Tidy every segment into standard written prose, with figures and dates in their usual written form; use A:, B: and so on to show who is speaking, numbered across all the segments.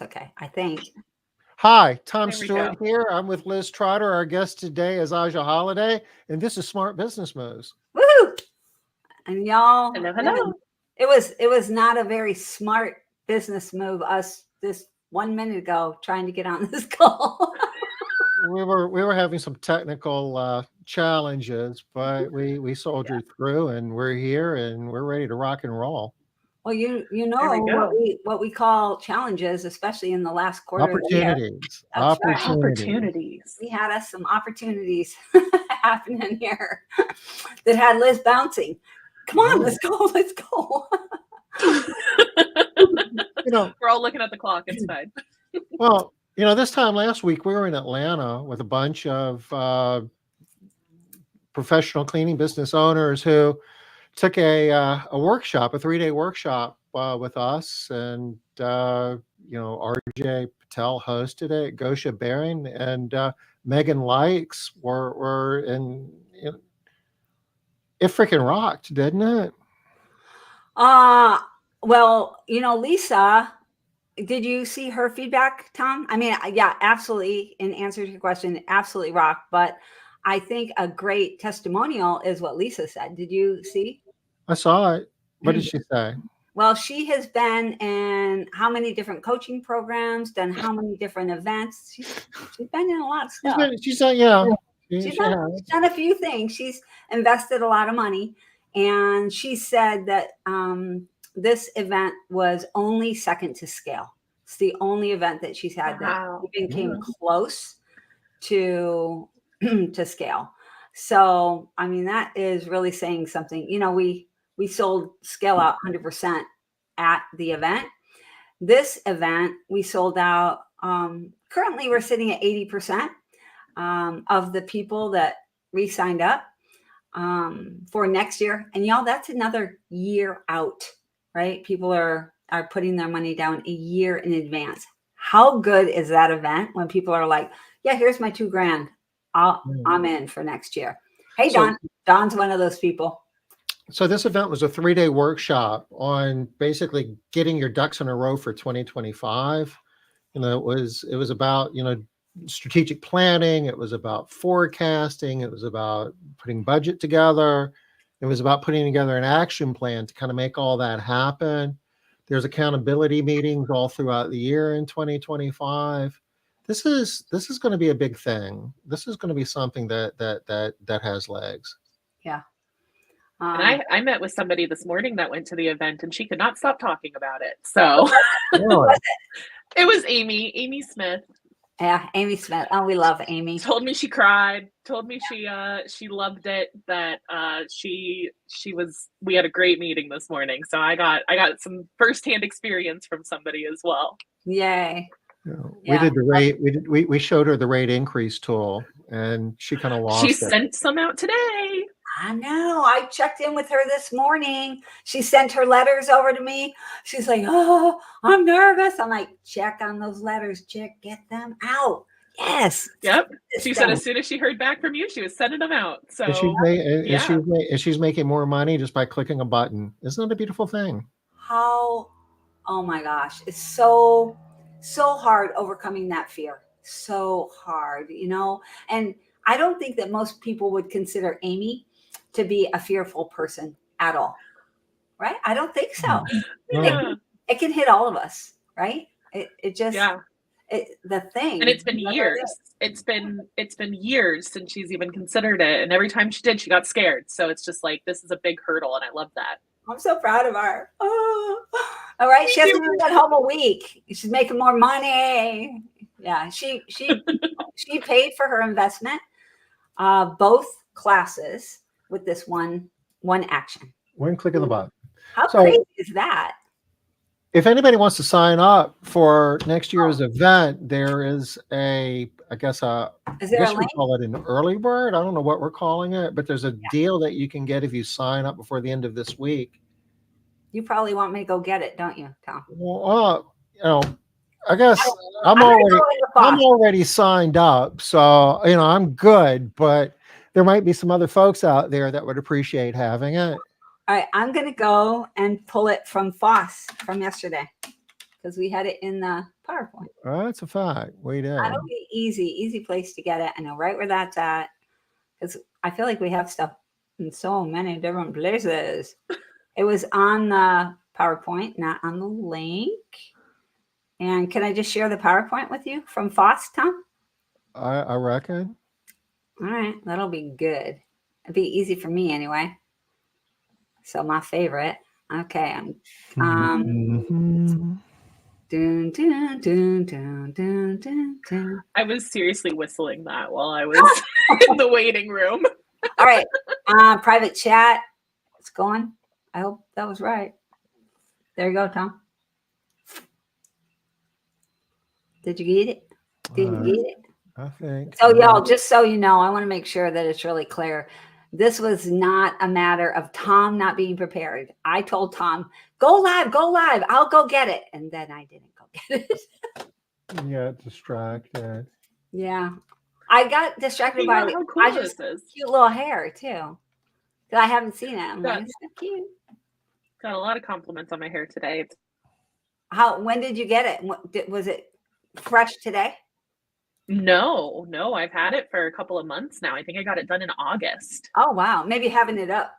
A: Okay, I think.
B: Hi, Tom
C: There we
B: Stewart
C: go.
B: here. I'm with Liz Trotter. Our guest today is Ajia Holiday, and this is Smart Business Moves.
A: Woo! And y'all,
C: Hello, hello.
A: it was not a very smart business move. Us this 1 minute ago trying to get on this call.
B: We were having some technical challenges, but we soldiered through, and we're here, and we're ready to rock and roll.
A: Well, you
C: There
A: know
C: we go.
A: what we call challenges, especially in the last quarter of the year.
B: Opportunities.
A: That's right.
C: Opportunities.
A: We had us some opportunities happening here that had Liz bouncing. Come on, let's go, let's go.
B: You know,
C: We're all looking at the clock. It's fine.
B: well, this time last week we were in Atlanta with a bunch of professional cleaning business owners who took a workshop, a 3-day workshop with us, and RJ Patel hosted it, Gosha Baring, and Megan Likes were in. It freaking rocked, didn't it?
A: Well, Lisa, did you see her feedback, Tom? I mean, yeah, absolutely. In answer to your question, absolutely rocked. But I think a great testimonial is what Lisa said. Did you see?
B: I saw it. What did she say?
A: Well, she has been in how many different coaching programs, done how many different events. She's been in a lot of stuff.
B: She's yeah.
A: She's done a few things. She's invested a lot of money. And she said that this event was only second to scale. It's the only event that she's had that even came close to scale. So, I mean, that is really saying something. We sold scale out 100% at the event. This event, we sold out. Currently, we're sitting at 80% of the people that re-signed up for next year. And y'all, that's another year out, right? People are putting their money down a year in advance. How good is that event when people are like, yeah, here's my $2,000. I'm in for next year. Hey, Don. Don's one of those people.
B: So this event was a 3-day workshop on basically getting your ducks in a row for 2025. It was about, strategic planning. It was about forecasting. It was about putting budget together. It was about putting together an action plan to kind of make all that happen. There's accountability meetings all throughout the year in 2025. This is going to be a big thing. This is going to be something that has legs.
A: Yeah.
C: And I met with somebody this morning that went to the event, and she could not stop talking about it. So it was Amy Smith.
A: Yeah, Amy Smith. Oh, we love Amy.
C: Told me she cried. Told me she loved it. That we had a great meeting this morning. So I got some firsthand experience from somebody as well.
A: Yay.
B: We did the rate. We showed her the rate increase tool, and she kind of lost it.
C: She sent some out today.
A: I know. I checked in with her this morning. She sent her letters over to me. She's like, oh, I'm nervous. I'm like, check on those letters. Get them out. Yes.
C: Yep. She said as soon as she heard back from you, she was sending them out. So
B: and she's making more money just by clicking a button. Isn't that a beautiful thing?
A: Oh my gosh. It's so hard overcoming that fear. So hard, and I don't think that most people would consider Amy to be a fearful person at all, right? I don't think so.
C: Yeah.
A: It can hit all of us, right? It just the thing.
C: And it's been years. It's been years since she's even considered it, and every time she did, she got scared. So it's just like, this is a big hurdle, and I love that.
A: I'm so proud of her. Oh. All right, she hasn't been at home a week. She's making more money. Yeah, she paid for her investment, both classes, with this one action.
B: One click of the button.
A: How crazy is that?
B: If anybody wants to sign up for next year's event, there is we call it an early bird. I don't know what we're calling it, but there's a deal that you can get if you sign up before the end of this week.
A: You probably want me to go get it, don't you, Tom?
B: Well, I guess I'm already signed up, so I'm good, but there might be some other folks out there that would appreciate having it.
A: All right, I'm going to go and pull it from Foss from yesterday because we had it in the PowerPoint.
B: Oh, that's a fact. We did.
A: That'll be easy place to get it. I know right where that's at. Because I feel like we have stuff in so many different places. It was on the PowerPoint, not on the link. And can I just share the PowerPoint with you from FOSS, Tom?
B: I reckon.
A: All right, that'll be good. It'd be easy for me anyway. So my favorite. Okay,
B: Mhm.
A: dun, dun, dun, dun, dun, dun, dun.
C: I was seriously whistling that while I was in the waiting room.
A: All right, private chat. It's going. I hope that was right. There you go, Tom. Did you get it? Did you get it?
B: I think.
A: So, y'all, just so you know, I want to make sure that it's really clear. This was not a matter of Tom not being prepared. I told Tom, go live. I'll go get it. And then I didn't go get it.
B: You got distracted.
A: Yeah. I got distracted by
C: how cool this is.
A: Cute little hair, too. I haven't seen it. I'm like, it's so cute.
C: Got a lot of compliments on my hair today.
A: When did you get it? Was it fresh today?
C: No, I've had it for a couple of months now. I think I got it done in August.
A: Oh, wow. Maybe having it up.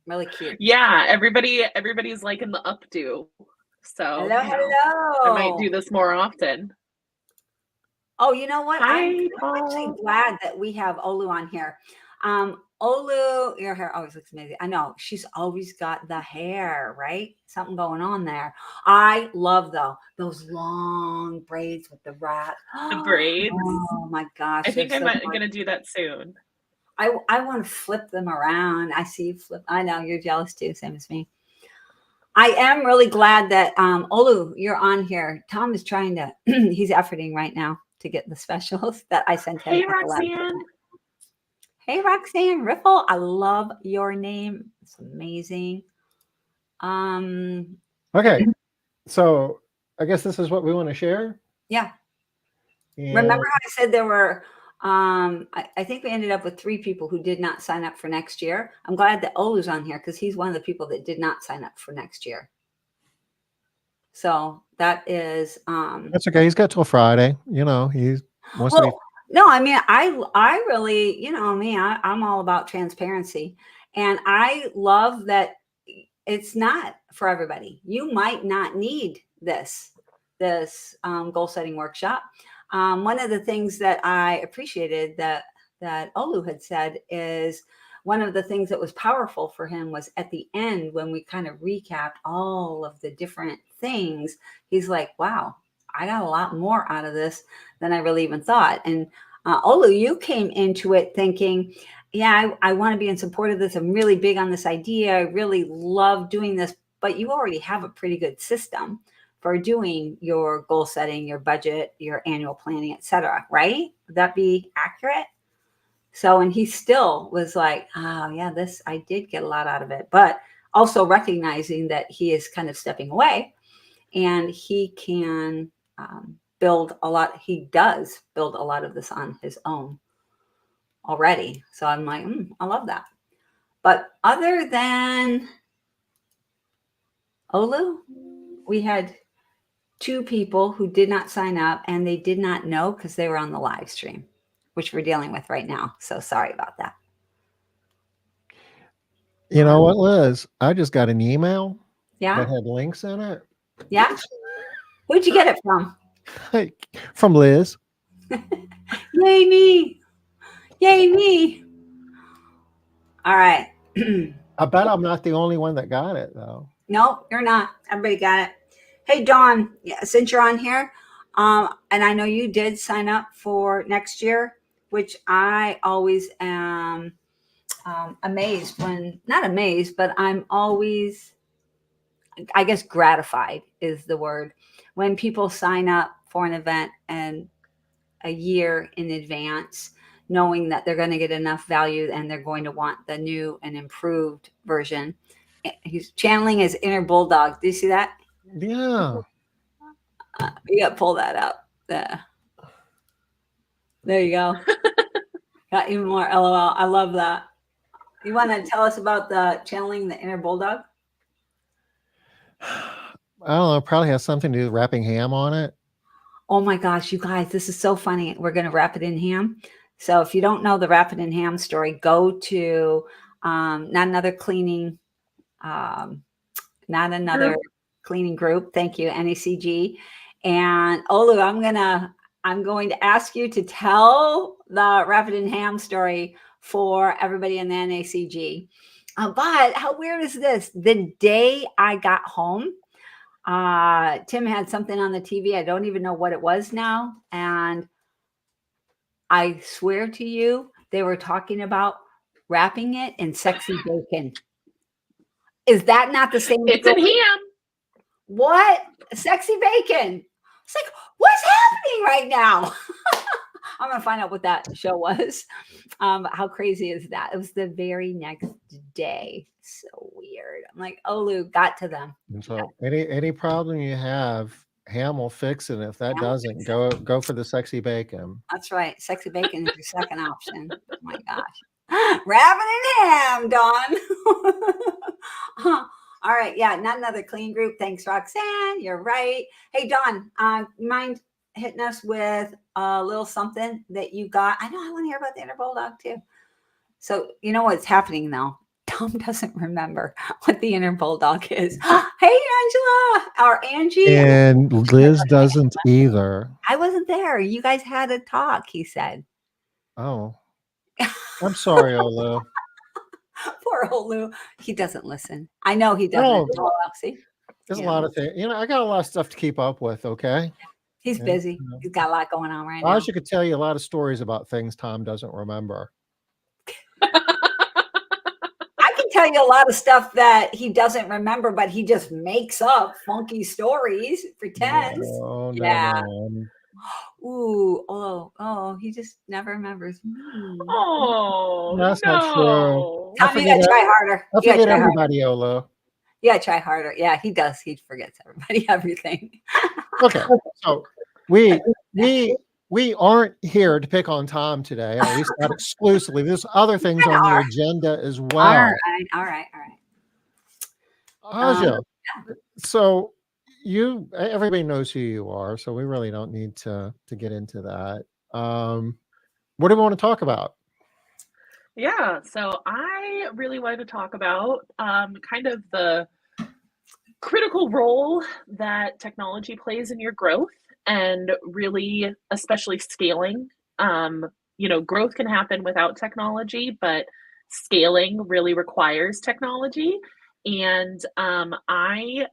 A: Really cute.
C: Yeah, everybody's liking the updo. So
A: hello.
C: I might do this more often.
A: Oh, you know what?
C: Hi,
A: I'm actually glad that we have Olu on here. Olu, your hair always looks amazing. I know she's always got the hair, right? Something going on there. I love those long braids with the wrap.
C: The braids.
A: Oh my gosh!
C: I think I'm gonna do that soon.
A: I want to flip them around. I see you flip. I know you're jealous too, same as me. I am really glad that Olu, you're on here. Tom is trying to. He's efforting right now to get the specials that I sent him.
C: Hey, Roxanne.
A: Hey, Roxanne Riffle. I love your name. It's amazing.
B: Okay. So I guess this is what we want to share.
A: Yeah.
B: And
A: remember how I said there were, I think we ended up with 3 people who did not sign up for next year. I'm glad that Olu's on here because he's one of the people that did not sign up for next year. So that is.
B: That's okay. He's got till Friday. You know, he wants to be.
A: No, I mean, I really, you know me, I'm all about transparency. And I love that it's not for everybody. You might not need this goal setting workshop. One of the things that I appreciated that Olu had said is one of the things that was powerful for him was at the end when we kind of recapped all of the different things, he's like, wow, I got a lot more out of this than I really even thought. And Olu, you came into it thinking, yeah, I want to be in support of this. I'm really big on this idea. I really love doing this, but you already have a pretty good system for doing your goal setting, your budget, your annual planning, etc. Right? Would that be accurate? So, and he still was like, oh yeah, I did get a lot out of it, but also recognizing that he is kind of stepping away and he can build a lot. He does build a lot of this on his own already. So I'm like, I love that. But other than Olu, we had 2 people who did not sign up and they did not know because they were on the live stream, which we're dealing with right now. So sorry about that.
B: You know what, Liz? I just got an email
A: that
B: had links in it.
A: Yeah. Who'd you get it from?
B: From Liz.
A: Yay me. Yay me. All right.
B: I bet I'm not the only one that got it, though.
A: No, you're not. Everybody got it. Hey, Dawn, since you're on here, and I know you did sign up for next year, which I always am amazed not amazed, but I'm always, I guess, gratified is the word, when people sign up for an event and a year in advance, knowing that they're going to get enough value and they're going to want the new and improved version. He's channeling his inner bulldog. Do you see that?
B: Yeah.
A: You got to pull that up. There you go. Got even more LOL. I love that. You want to tell us about the channeling the inner bulldog?
B: I don't know. Probably has something to do with wrapping ham on it.
A: Oh my gosh, you guys, this is so funny. We're going to wrap it in ham. So if you don't know the wrap it in ham story, go to not another cleaning, not another cleaning group. Thank you, NACG. And Olu, I'm going to ask you to tell the wrap it in ham story for everybody in the NACG. But how weird is this? The day I got home, Tim had something on the TV. I don't even know what it was now. And I swear to you, they were talking about wrapping it in sexy bacon. Is that not the same?
C: It's in ham.
A: What? Sexy bacon. It's like, what's happening right now? I'm going to find out what that show was. How crazy is that? It was the very next day. So weird. I'm like, Olu, got to them.
B: And so any problem you have, ham will fix it. If that doesn't, go for the sexy bacon.
A: That's right. Sexy bacon is your second option. Oh my gosh. Rabbit and ham, Dawn. All right. Yeah. Not another clean group. Thanks, Roxanne. You're right. Hey, Dawn, you mind hitting us with a little something that you got? I know I want to hear about the inner bulldog too. So you know what's happening though? Tom doesn't remember what the inner bulldog is. Hey, Angela or Angie.
B: And Liz doesn't either.
A: I wasn't there. You guys had a talk, he said.
B: Oh, I'm sorry, Olu.
A: Poor Olu. He doesn't listen. I know he doesn't.
B: No. There's a lot of things. I got a lot of stuff to keep up with, okay?
A: He's busy. He's got a lot going on right now.
B: I could tell you a lot of stories about things Tom doesn't remember.
A: I can tell you a lot of stuff that he doesn't remember, but he just makes up funky stories, pretends.
B: No.
A: Ooh, he just never remembers.
C: Oh,
B: that's not true.
A: Tom, you gotta try harder.
B: I forget everybody, Olu.
A: You gotta try harder. Yeah, he does. He forgets everybody, everything.
B: Okay, so we aren't here to pick on Tom today, at least not exclusively. There's other things on the agenda as well.
A: All right.
B: Ajia, so everybody knows who you are, so we really don't need to get into that. What do we want to talk about?
C: Yeah, so I really wanted to talk about kind of the critical role that technology plays in your growth, and really especially scaling. Growth can happen without technology, but scaling really requires technology. And I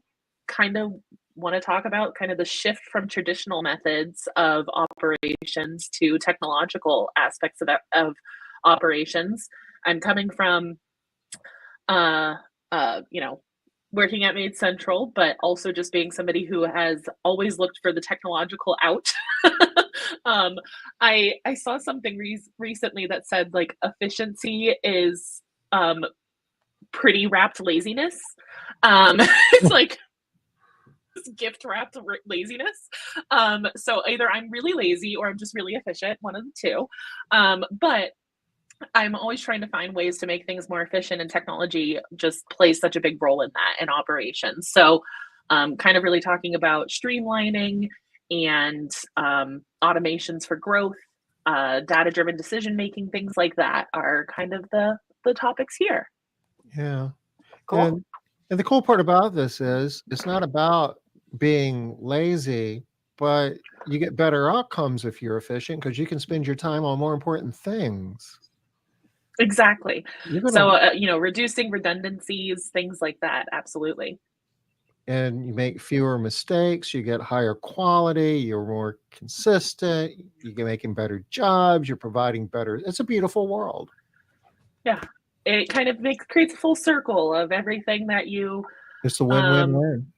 C: kind of want to talk about kind of the shift from traditional methods of operations to technological aspects of operations. I'm coming from, working at MaidCentral, but also just being somebody who has always looked for the technological out. I saw something recently that said like efficiency is pretty wrapped laziness. It's like gift wrapped laziness. So either I'm really lazy or I'm just really efficient, one of the two. But I'm always trying to find ways to make things more efficient, and technology just plays such a big role in that in operations. So kind of really talking about streamlining and automations for growth, data-driven decision-making, things like that are kind of the topics here.
B: Yeah.
A: Cool.
B: And the cool part about this is it's not about being lazy, but you get better outcomes if you're efficient because you can spend your time on more important things.
C: Exactly. So, reducing redundancies, things like that. Absolutely.
B: And you make fewer mistakes, you get higher quality, you're more consistent, you're making better jobs, you're providing better. It's a beautiful world.
C: Yeah. It kind of creates a full circle of everything that you.
B: It's a win-win-win.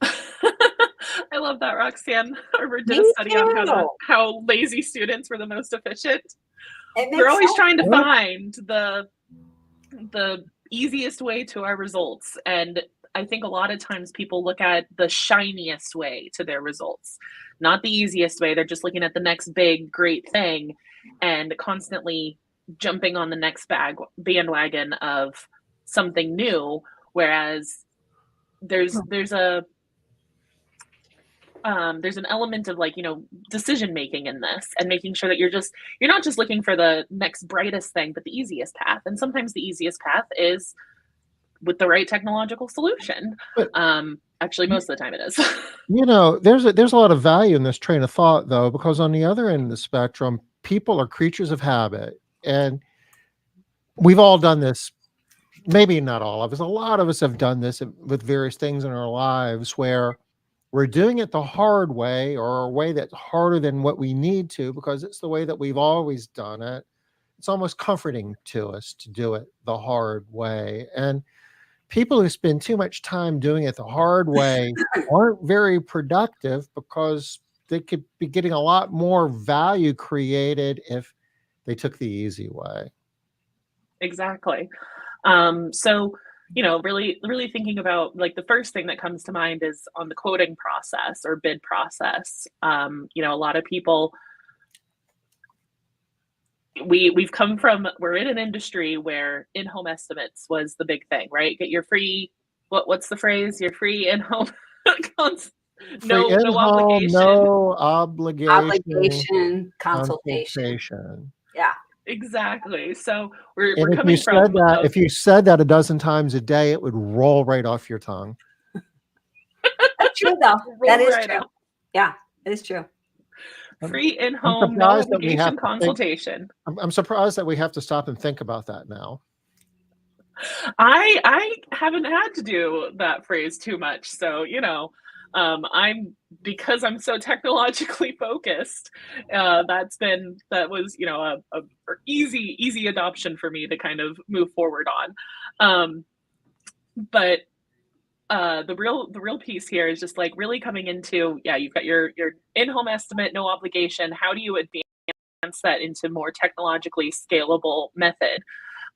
C: I love that, Roxanne. Harvard did a study on how lazy students were the most efficient. We're always trying to find the easiest way to our results. And I think a lot of times people look at the shiniest way to their results, not the easiest way. They're just looking at the next big, great thing and constantly jumping on the next bandwagon of something new. Whereas there's a there's an element of like, decision making in this, and making sure that you're not just looking for the next brightest thing, but the easiest path. And sometimes the easiest path is with the right technological solution.
B: But
C: Actually, most of the time it is.
B: there's a lot of value in this train of thought, though, because on the other end of the spectrum, people are creatures of habit, and we've all done this. Maybe not all of us. A lot of us have done this with various things in our lives where we're doing it the hard way, or a way that's harder than what we need to, because it's the way that we've always done it. It's almost comforting to us to do it the hard way. And people who spend too much time doing it the hard way aren't very productive, because they could be getting a lot more value created if they took the easy way.
C: Exactly. So, really thinking about, like, the first thing that comes to mind is on the quoting process or bid process. A lot of people, we're in an industry where in-home estimates was the big thing, right? Get your free, what's the phrase? Your free in-home
B: Free
C: no
B: in-home,
C: obligation.
B: no obligation
A: Obligation consultation.
B: consultation.
A: Yeah.
C: Exactly. So we're
B: And
C: coming from
B: if you said that a dozen times a day, it would roll right off your tongue.
A: That's true, though. That is
C: right
A: true.
C: out.
A: Yeah, it is true.
C: Free in-home, no
B: surprised that we have
C: obligation
B: to think-
C: consultation.
B: I'm surprised that we have to stop and think about that now.
C: I haven't had to do that phrase too much. So, because I'm so technologically focused, that was, a easy adoption for me to kind of move forward on. But the real piece here is just like really coming into, you've got your in-home estimate, no obligation. How do you advance that into more technologically scalable method?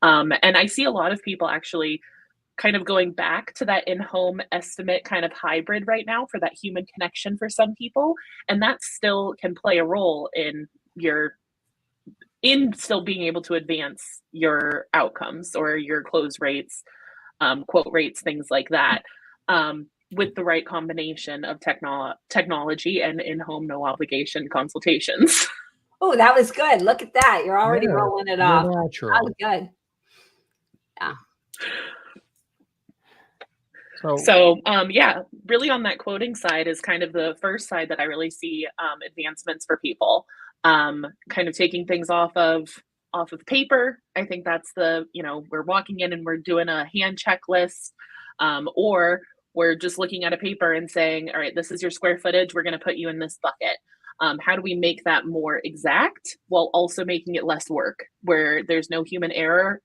C: And I see a lot of people actually kind of going back to that in-home estimate kind of hybrid right now for that human connection for some people. And that still can play a role in still being able to advance your outcomes or your close rates, quote rates, things like that, with the right combination of technology and in-home no obligation consultations.
A: Oh, that was good. Look at that. You're already rolling it off.
B: Natural.
A: That was good. Yeah.
C: So, really on that quoting side is kind of the first side that I really see advancements for people. Kind of taking things off of paper. I think that's we're walking in and we're doing a hand checklist, or we're just looking at a paper and saying, all right, this is your square footage. We're going to put you in this bucket. How do we make that more exact while also making it less work, where there's no human error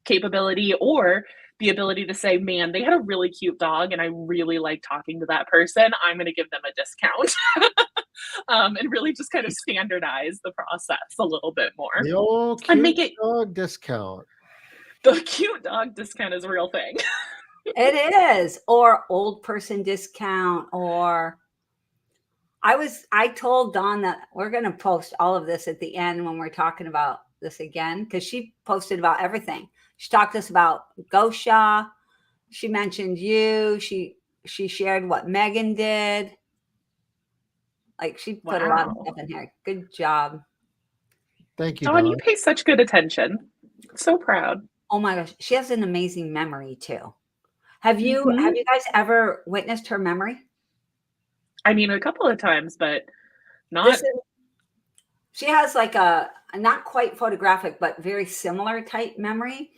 C: capability, or the ability to say, man, they had a really cute dog and I really like talking to that person. I'm going to give them a discount. And really just kind of standardize the process a little bit more.
B: The old cute dog discount.
C: The cute dog discount is a real thing.
A: It is. Or old person discount. Or I told Dawn that we're going to post all of this at the end when we're talking about this again, because she posted about everything. She talked to us about Gosha. She mentioned you. She shared what Megan did. Like, she put a lot of stuff in here. Good job.
B: Thank you,
C: Dawn. You pay such good attention. So proud.
A: Oh my gosh. She has an amazing memory too. Have you guys ever witnessed her memory?
C: I mean, a couple of times, but not.
A: She has like a not quite photographic, but very similar type memory.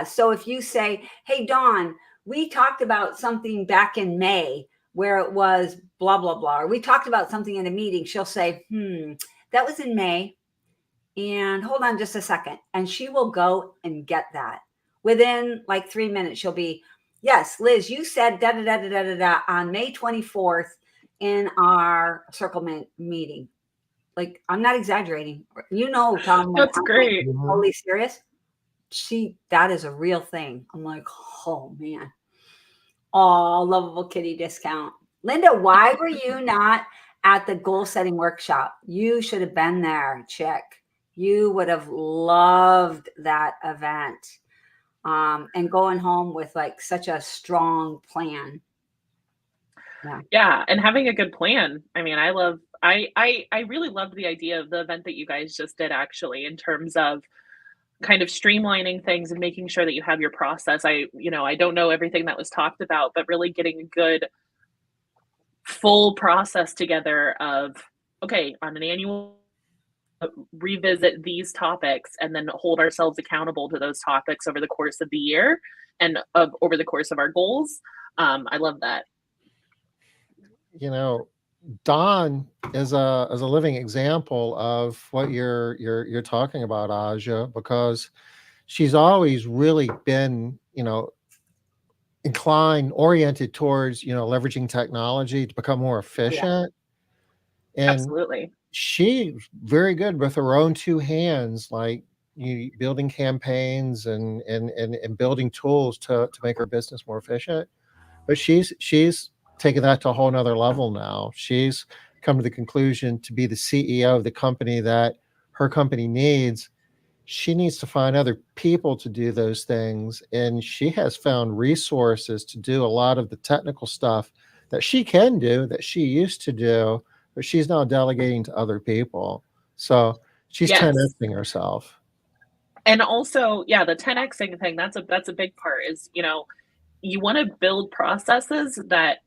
A: So if you say, hey, Dawn, we talked about something back in May where it was blah, blah, blah, or we talked about something in a meeting, she'll say, that was in May. And hold on just a second. And she will go and get that. Within like 3 minutes, she'll be, yes, Liz, you said da da da da da da on May 24th in our circle meeting. Like, I'm not exaggerating. Tom,
C: that's great.
A: Totally serious. That is a real thing. I'm like, oh man. Oh, lovable kitty discount. Linda, why were you not at the goal setting workshop? You should have been there, chick. You would have loved that event. And going home with like such a strong plan.
C: Yeah, and having a good plan. I mean, I really loved the idea of the event that you guys just did actually in terms of kind of streamlining things and making sure that you have your process. I don't know everything that was talked about, but really getting a good full process together of, okay, on an annual revisit these topics and then hold ourselves accountable to those topics over the course of the year and over the course of our goals. I love that.
B: You know, Dawn is a living example of what you're talking about, Aja, because she's always really been, oriented towards, leveraging technology to become more efficient. And
C: Absolutely.
B: she's very good with her own two hands, like building campaigns and building tools to make her business more efficient. But she's taken that to a whole nother level now. She's come to the conclusion to be the CEO of the company that her company needs. She needs to find other people to do those things. And she has found resources to do a lot of the technical stuff that she can do, that she used to do, but she's now delegating to other people. So she's
C: Yes.
B: 10xing herself.
C: And also, yeah, the 10xing thing, that's a big part is, you want to build processes that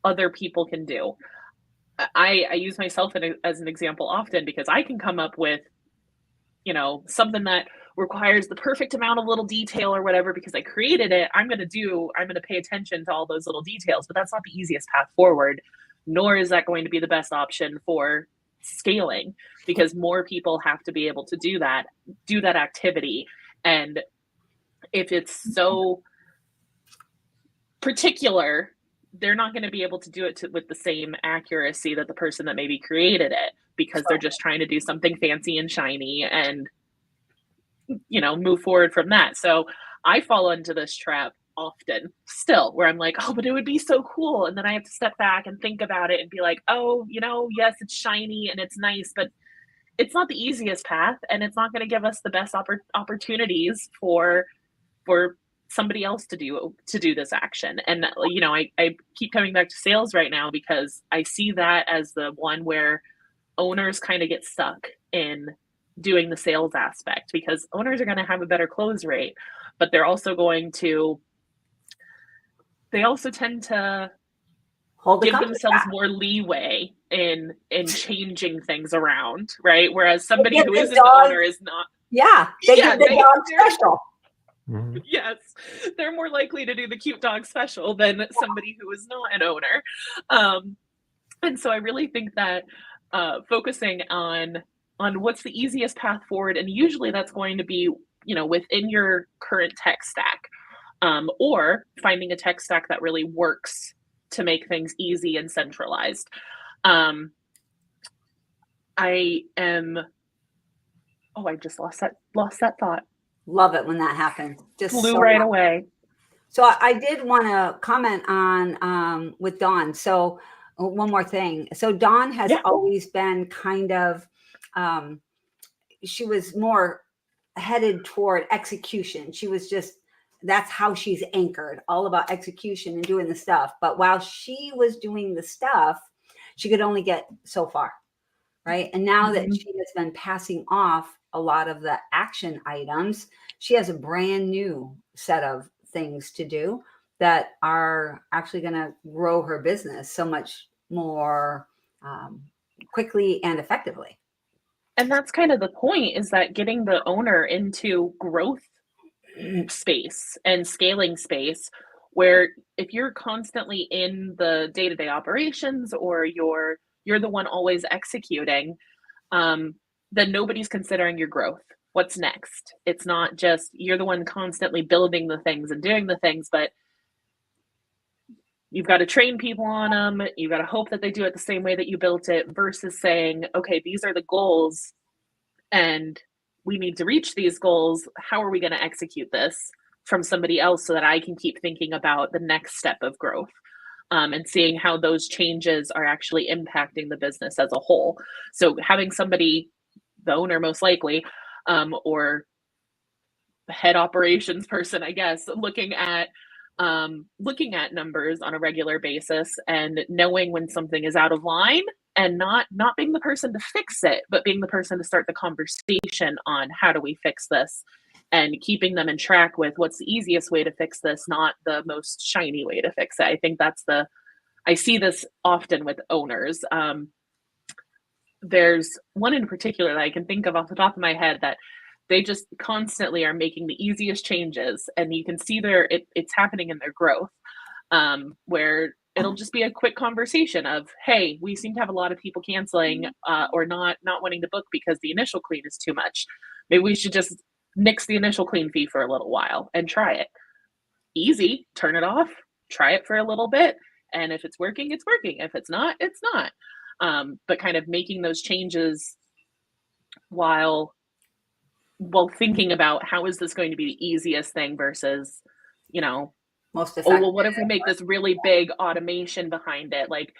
C: other people can do. I use myself as an example often because I can come up with, something that requires the perfect amount of little detail or whatever because I created it. I'm going to pay attention to all those little details, but that's not the easiest path forward, nor is that going to be the best option for scaling because more people have to be able to do that activity. And if it's so particular, they're not going to be able to do it with the same accuracy that the person that maybe created it because they're just trying to do something fancy and shiny and move forward from that. So I fall into this trap often still where I'm like, oh, but it would be so cool, and then I have to step back and think about it and be like, oh, yes, it's shiny and it's nice, but it's not the easiest path and it's not going to give us the best opportunities for somebody else to do this action. And I keep coming back to sales right now because I see that as the one where owners kind of get stuck in doing the sales aspect because owners are going to have a better close rate, but they also tend to give themselves more leeway in changing things around, right? Whereas somebody who isn't the owner is not.
A: They get the dog special.
B: Mm-hmm.
C: Yes, they're more likely to do the cute dog special than somebody who is not an owner. And so I really think that focusing on what's the easiest path forward, and usually that's going to be, within your current tech stack, or finding a tech stack that really works to make things easy and centralized. I just lost that thought.
A: Love it when that happens. Just
C: flew right away.
A: So I did want to comment on with Dawn. So one more thing. So Dawn has always been kind of, she was more headed toward execution. She was that's how she's anchored, all about execution and doing the stuff. But while she was doing the stuff, she could only get so far, right? And now that she has been passing off a lot of the action items, she has a brand new set of things to do that are actually going to grow her business so much more quickly and effectively.
C: And that's kind of the point, is that getting the owner into growth space and scaling space, where if you're constantly in the day-to-day operations or you're the one always executing, then nobody's considering your growth. What's next? It's not just you're the one constantly building the things and doing the things, but you've got to train people on them. You've got to hope that they do it the same way that you built it, versus saying, okay, these are the goals and we need to reach these goals. How are we going to execute this from somebody else so that I can keep thinking about the next step of growth, and seeing how those changes are actually impacting the business as a whole. So having somebody, the owner most likely, or the head operations person, I guess, looking at looking at numbers on a regular basis and knowing when something is out of line, and not being the person to fix it, but being the person to start the conversation on how do we fix this, and keeping them in track with what's the easiest way to fix this, not the most shiny way to fix it. I think I see this often with owners. There's one in particular that I can think of off the top of my head that they just constantly are making the easiest changes, and you can see it's happening in their growth, where it'll just be a quick conversation of, hey, we seem to have a lot of people canceling or not wanting to book because the initial clean is too much. Maybe we should just nix the initial clean fee for a little while and try it. Easy, turn it off, try it for a little bit, and if it's working, it's working. If it's not, it's not. But kind of making those changes while thinking about how is this going to be the easiest thing versus,
A: Most
C: oh,
A: effective.
C: well, what if we make this really big automation behind it? Like,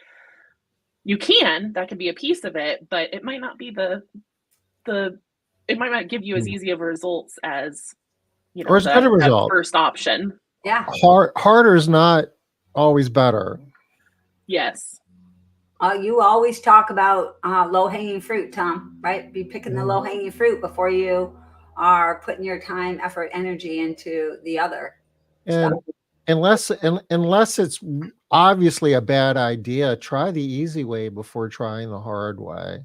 C: that could be a piece of it, but it might not be it might not give you as easy of results as,
B: Or as better
C: that
B: result.
C: first option.
A: Yeah.
B: Harder is not always better.
C: Yes.
A: You always talk about low-hanging fruit, Tom, right? Be picking the low-hanging fruit before you are putting your time, effort, energy into the other
B: And
A: stuff.
B: unless it's obviously a bad idea, try the easy way before trying the hard way.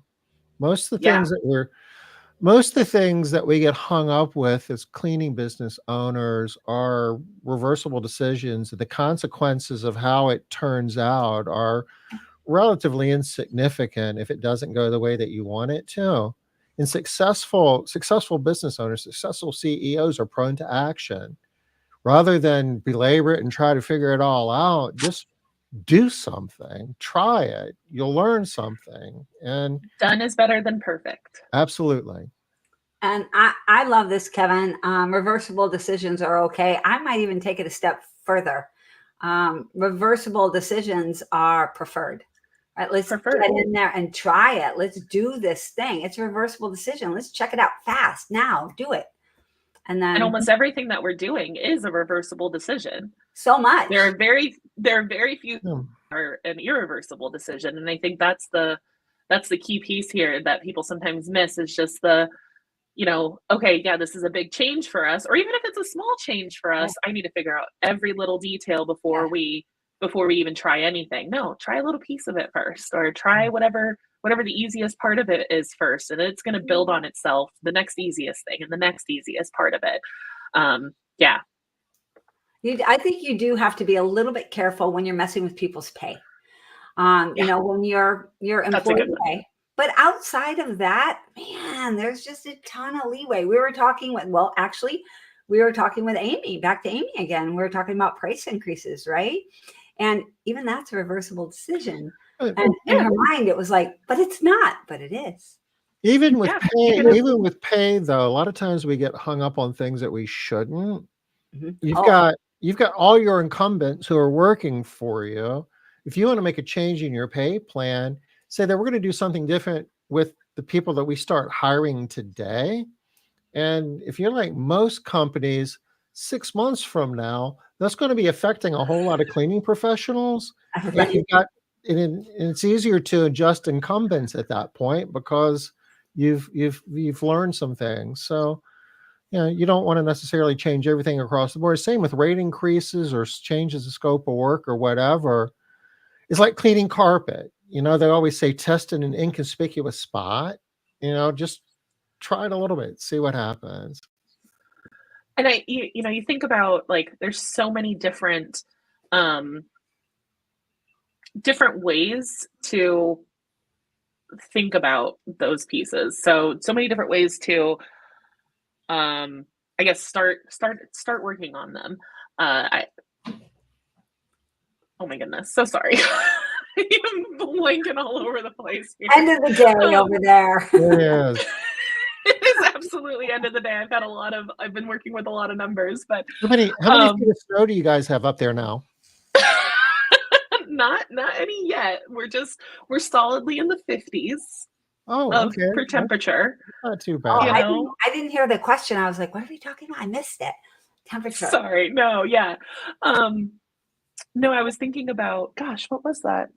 B: Most of the things that we get hung up with as cleaning business owners are reversible decisions. The consequences of how it turns out are relatively insignificant if it doesn't go the way that you want it to. And successful business owners, successful CEOs are prone to action. Rather than belabor it and try to figure it all out, just do something, try it. You'll learn something. And
C: Done is better than perfect.
B: absolutely.
A: And I love this, Kevin. Reversible decisions are okay. I might even take it a step further. Reversible decisions are preferred. Right, let's get in there and try it. Let's do this thing. It's a reversible decision. Let's check it out fast now. Do it. And
C: almost everything that we're doing is a reversible decision.
A: So much.
C: There are very few are an irreversible decision, and I think that's the key piece here that people sometimes miss, is just okay, yeah, this is a big change for us, or even if it's a small change for us, I need to figure out every little detail before we even try anything. No, try a little piece of it first, or try whatever the easiest part of it is first, and it's going to build on itself, the next easiest thing and the next easiest part of it. I
A: think you do have to be a little bit careful when you're messing with people's pay. When your employee pay. But outside of that, man, there's just a ton of leeway. We were talking with Amy, back to Amy again. We were talking about price increases, right? And even that's a reversible decision. And in her mind, it was like, but it's not, but it is.
B: Even with pay, though, a lot of times we get hung up on things that we shouldn't. You've got all your incumbents who are working for you. If you want to make a change in your pay plan, say that we're going to do something different with the people that we start hiring today. And if you're like most companies, 6 months from now, that's going to be affecting a whole lot of cleaning professionals. And it's easier to adjust incumbents at that point because you've learned some things. So, you don't want to necessarily change everything across the board. Same with rate increases or changes of scope of work or whatever. It's like cleaning carpet. They always say test in an inconspicuous spot. Just try it a little bit, see what happens.
C: And you think about, like, there's so many different ways to think about those pieces. So many different ways to, I guess, start working on them. Oh my goodness, so sorry. I'm blanking all over the place here.
A: End of the day over there.
B: Yeah.
C: It is absolutely end of the day. I've been working with a lot of numbers, but
B: how many feet of snow do you guys have up there now?
C: Not any yet. We're solidly in the 50s. For temperature.
B: Not too bad.
A: I didn't hear the question. I was like, what are we talking about? I missed it. Temperature.
C: Sorry. No, yeah. No, I was thinking about, gosh, what was that?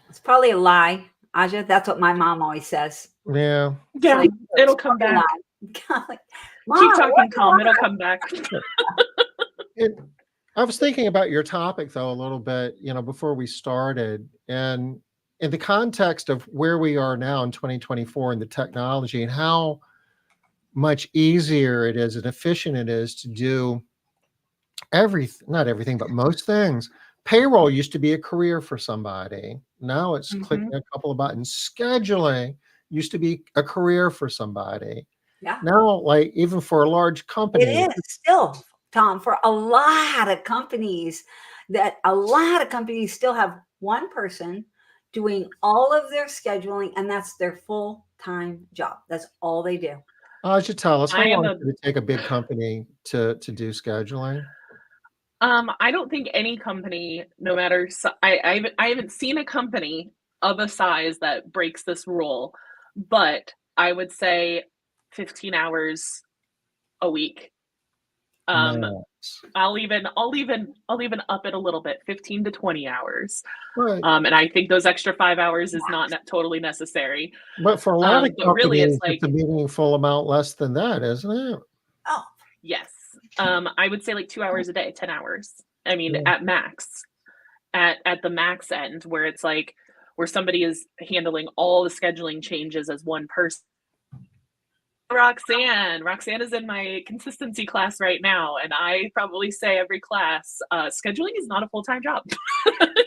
A: It's probably a lie, Aja. That's what my mom always says.
B: Yeah.
A: It's
C: Yeah,
A: like,
C: it'll
A: it's
C: come
A: probably a
C: back.
A: lie. Like, Mom,
C: Keep
A: what
C: talking,
A: do you
C: Tom. It'll
A: want?
C: come back.
B: I was thinking about your topic though a little bit, before we started, and in the context of where we are now in 2024 and the technology and how much easier it is and efficient it is to do not everything, but most things. Payroll used to be a career for somebody. Now it's clicking a couple of buttons. Scheduling used to be a career for somebody.
A: Yeah.
B: Now, like even for a large company,
A: It is still, Tom, for a lot of companies still have one person doing all of their scheduling, and that's their full-time job. That's all they do.
B: Should tell us, how
C: I am
B: long
C: a-
B: did it take a big company to do scheduling?
C: I don't think any company, no matter, I haven't seen a company of a size that breaks this rule, but I would say 15 hours a week.
B: Max.
C: I'll even up it a little bit, 15 to 20 hours.
B: Right.
C: And I think those extra 5 hours is not totally necessary.
B: But for a lot of
C: But really,
B: companies,
C: it's like,
B: it's a meaningful amount less than that, isn't it?
A: Oh,
C: yes. I would say like 2 hours a day, 10 hours. I mean,
B: Yeah.
C: at max, at the max end, where it's like where somebody is handling all the scheduling changes as one person. Roxanne is in my consistency class right now, and I probably say every class, scheduling is not a full-time job.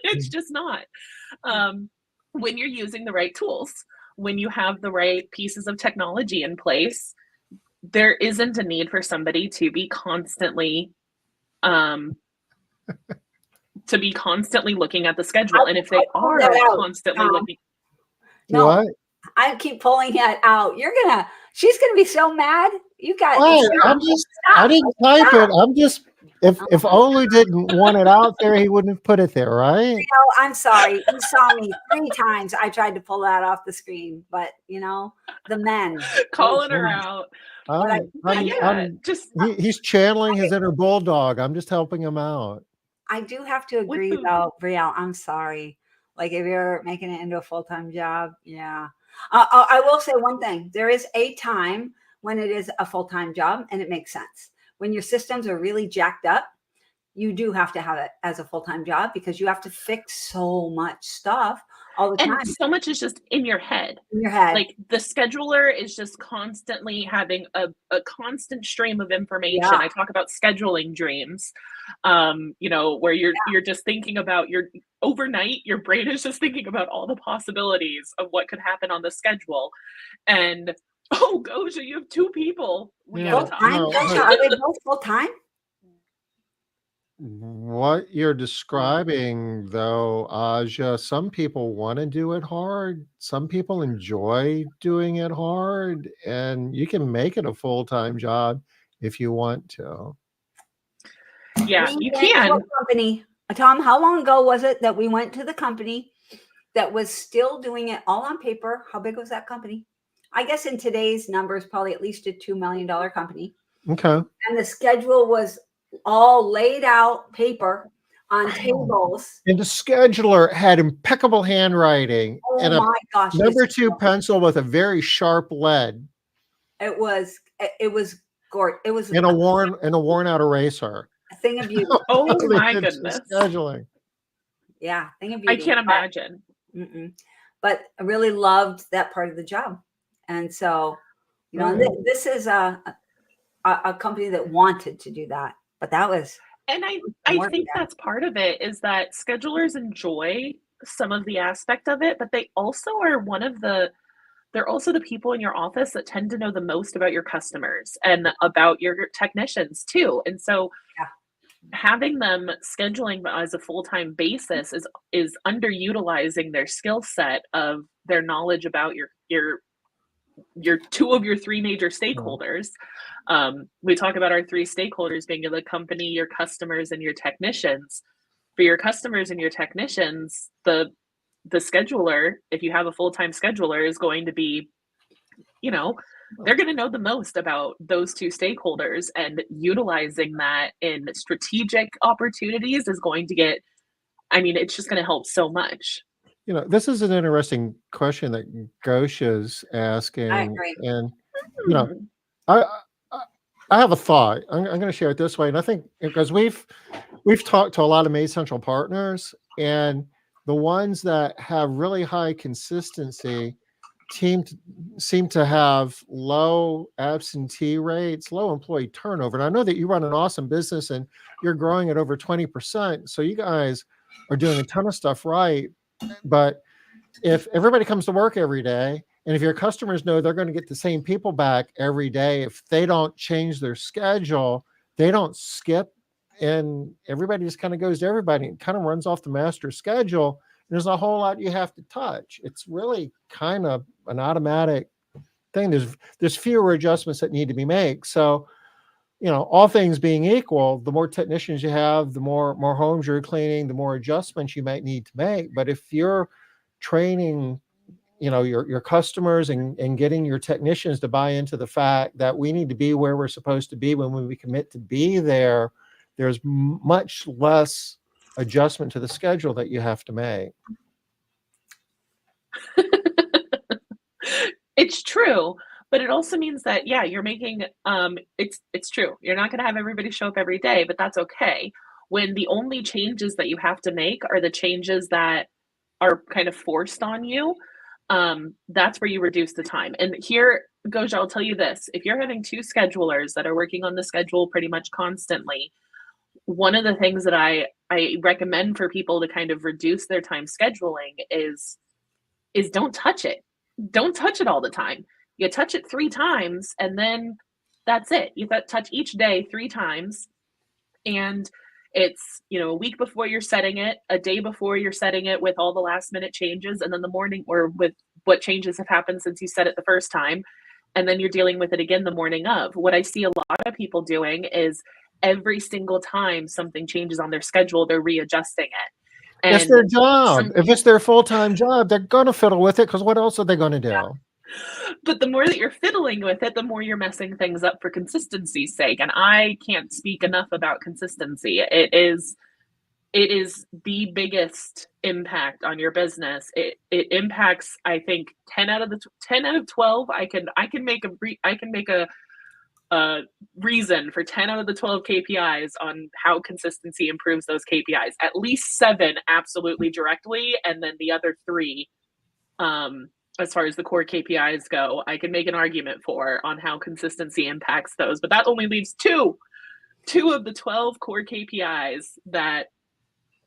C: It's just not. When you're using the right tools, when you have the right pieces of technology in place, there isn't a need for somebody to be constantly looking at the schedule. And if they are constantly looking,
A: no,
B: What?
A: I keep pulling it out. She's gonna be so mad. You got
B: What? I didn't type it. I'm just, if Olu didn't want it out there, he wouldn't have put it there, right?
A: No, I'm sorry. You saw me 3 times. I tried to pull that off the screen, but the men
C: calling her out.
B: He's channeling his inner bulldog. I'm just helping him out.
A: I do have to agree though, Brielle. I'm sorry. Like if you're making it into a full-time job, yeah. I will say one thing. There is a time when it is a full-time job and it makes sense. When your systems are really jacked up, you do have to have it as a full-time job because you have to fix so much stuff all the time.
C: And so much is just in your head.
A: In your head.
C: Like the scheduler is just constantly having a constant stream of information.
A: Yeah.
C: I talk about scheduling dreams, where you're just thinking about your overnight, your brain is just thinking about all the possibilities of what could happen on the schedule. And oh, Goja, you have 2 people. We gotta talk.
A: Are they both full-time?
B: What you're describing, though, Aja, some people want to do it hard. Some people enjoy doing it hard, and you can make it a full-time job if you want to.
C: Yeah, you can.
A: Company, Tom, how long ago was it that we went to the company that was still doing it all on paper? How big was that company? I guess in today's numbers, probably at least a $2 million company.
B: Okay.
A: And the schedule was all laid out paper on tables.
B: And the scheduler had impeccable handwriting and
A: my gosh,
B: number 2 pencil with a very sharp lead.
A: It was gorgeous. It was
B: and a worn out eraser.
A: A thing of beauty.
C: Oh my goodness.
B: Scheduling.
A: Yeah, thing of beauty.
C: I can't imagine.
A: But I really loved that part of the job. And so, this is a company that wanted to do that. But that was,
C: and I think that's part of it, is that schedulers enjoy some of the aspect of it, but they also are they're also the people in your office that tend to know the most about your customers and about your technicians too. And so having them scheduling as a full-time basis is underutilizing their skill set of their knowledge about your 2 of your 3 major stakeholders. We talk about our 3 stakeholders being the company, your customers, and your technicians. For your customers and your technicians, the scheduler, if you have a full-time scheduler, is going to be you know, they're going to know the most about those two stakeholders, and utilizing that in strategic opportunities is going to get, I mean, it's just going to help so much.
B: You know, this is an interesting question that Gosha's asking,
A: I agree.
B: and you know, I I, I have a thought. I'm going to share it this way, and I think because we've talked to a lot of MaidCentral partners, and the ones that have really high consistency seem to have low absentee rates, low employee turnover. And I know that you run an awesome business and you're growing at over 20%. So you guys are doing a ton of stuff right. But if everybody comes to work every day, and if your customers know they're going to get the same people back every day, if they don't change their schedule, they don't skip, and everybody just kind of goes to everybody and kind of runs off the master schedule. There's a whole lot you have to touch. It's really kind of an automatic thing. There's fewer adjustments that need to be made. So, you know, all things being equal, the more technicians you have, the more homes you're cleaning, the more adjustments you might need to make. But if you're training, you know, your customers and getting your technicians to buy into the fact that we need to be where we're supposed to be when we commit to be there, there's much less adjustment to the schedule that you have to make.
C: It's true, but it also means that, yeah, you're making it's true. You're not going to have everybody show up every day, but that's okay. When the only changes that you have to make are the changes that are kind of forced on you, that's where you reduce the time. And here, Goja, I'll tell you this. If you're having two schedulers that are working on the schedule pretty much constantly, one of the things that I recommend for people to kind of reduce their time scheduling is don't touch it. Don't touch it all the time. You touch it 3 times and then that's it. You touch each day 3 times, and it's, you know, a week before you're setting it, a day before you're setting it with all the last minute changes, and then the morning or with what changes have happened since you set it the first time, and then you're dealing with it again the morning of. What I see a lot of people doing is every single time something changes on their schedule, they're readjusting it. And
B: it's their job. If it's their full-time job, they're going to fiddle with it, because what else are they going to do?
C: Yeah. But the more that you're fiddling with it, the more you're messing things up for consistency's sake. And I can't speak enough about consistency. It is the biggest impact on your business. It impacts, I think, 10 out of 12. I can make a reason for 10 out of the 12 KPIs on how consistency improves those KPIs. At least 7 absolutely directly, and then the other 3, as far as the core KPIs go, I can make an argument for on how consistency impacts those. But that only leaves 2 of the 12 core KPIs that